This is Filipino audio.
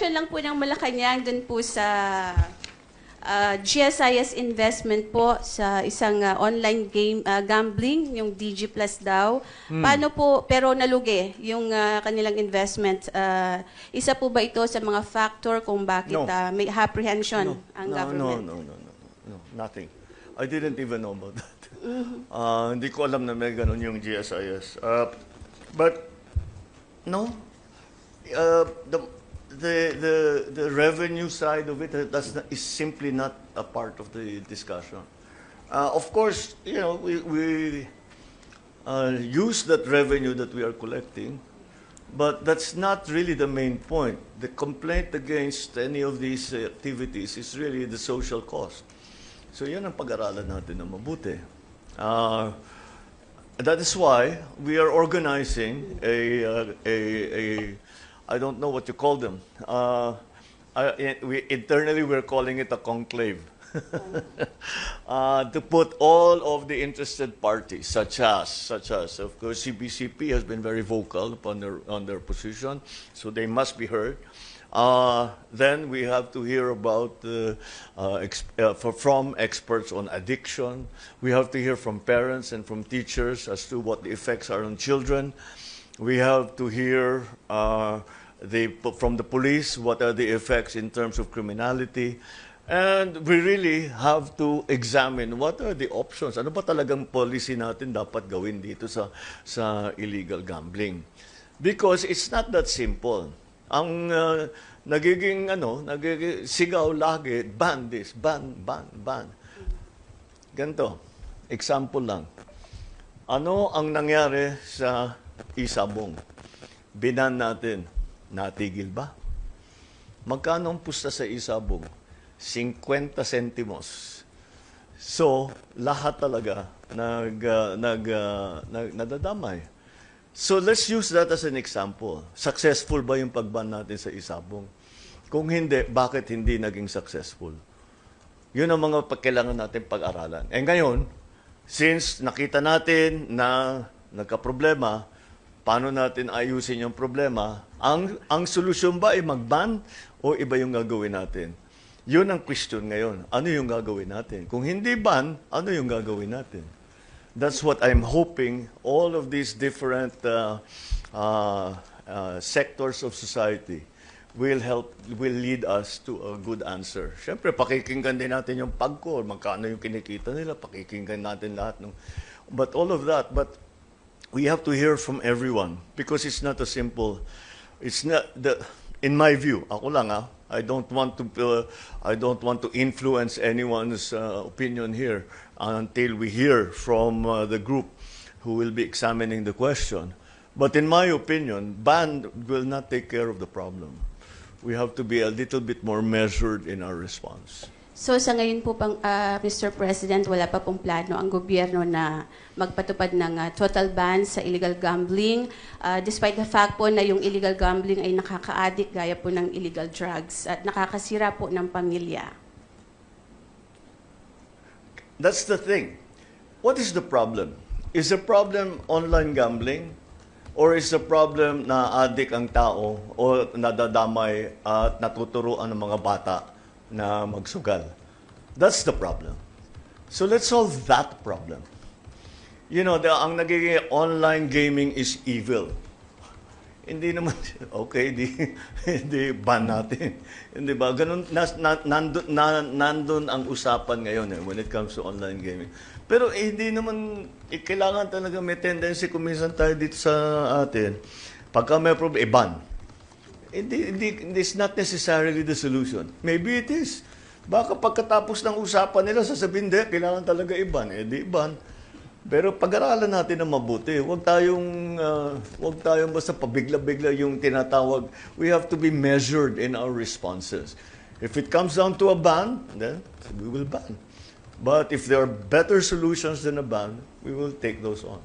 Siya lang po ng Malacanang dun po sa GSIS investment po sa isang online game gambling, yung DG Plus daw. Paano po, pero nalugi yung kanilang investment. Isa po ba ito sa mga factor kung bakit No. may apprehension ang government? No, nothing. I didn't even know about that. Hindi ko alam na may ganun yung GSIS. But, no, the revenue side of it is simply not a part of the discussion. Of course, you know, we use that revenue that we are collecting, but that's not really the main point. The complaint against any of these activities is really the social cost. So yan ang pag-aralan natin na mabuti. That is why we are organizing I don't know what you call them. Internally, we're calling it a conclave. To put all of the interested parties, such as, of course, CBCP has been very vocal on their position, so they must be heard. Then we have to hear about from experts on addiction. We have to hear from parents and from teachers as to what the effects are on children. We have to hear from the police what are the effects in terms of criminality. And we really have to examine what are the options. Ano ba talagang policy natin dapat gawin dito sa illegal gambling? Because it's not that simple. Ang nagiging sigaw lagi, ban this, ban. Ganito, example lang. Ano ang nangyari sa Isabong? Binan natin. Natigil ba? Magkano ang pusta sa Isabong? 50 centimos. So, lahat talaga nadadamay. So, let's use that as an example. Successful ba yung pagban natin sa Isabong? Kung hindi, bakit hindi naging successful? Yun ang mga kailangan natin pag-aralan. Eh ngayon, since nakita natin na nagka-problema, paano natin ayusin yung problema? Ang solusyon ba ay mag-ban o iba yung gagawin natin? Yun ang question ngayon. Ano yung gagawin natin? Kung hindi ban, ano yung gagawin natin? That's what I'm hoping all of these different sectors of society will lead us to a good answer. Siyempre, pakikinggan din natin yung PAGCOR, magkano yung kinikita nila, pakikinggan natin lahat. But all of that, we have to hear from everyone because it's not a simple, in my view, ako lang I don't want to influence anyone's opinion here until we hear from the group who will be examining the question. But in my opinion, ban will not take care of the problem. We have to be a little bit more measured in our response. So sa ngayon po, Mr. President, wala pa pong plano ang gobyerno na magpatupad ng total ban sa illegal gambling, despite the fact po na yung illegal gambling ay nakaka-addict gaya po ng illegal drugs at nakakasira po ng pamilya. That's the thing. What is the problem? Is the problem online gambling? Or is the problem na addict ang tao o nadadamay at natuturuan ng mga bata na magsugal? That's the problem. So let's solve that problem. You know, ang nagiging online gaming is evil. Hindi naman, okay, hindi ban natin. Hindi ba? Ganun, nandun ang usapan ngayon when it comes to online gaming. Pero hindi naman, kailangan talaga may tendency kuminsan tayo dito sa atin. Pagka may problem, ban. It's not necessarily the solution. Maybe it is. Baka pagkatapos ng usapan nila, sasabihin, kailangan talaga iban. Di iban. Pero pag-aralan natin na mabuti. Huwag tayong basta pabigla-bigla yung tinatawag. We have to be measured in our responses. If it comes down to a ban, then we will ban. But if there are better solutions than a ban, we will take those on.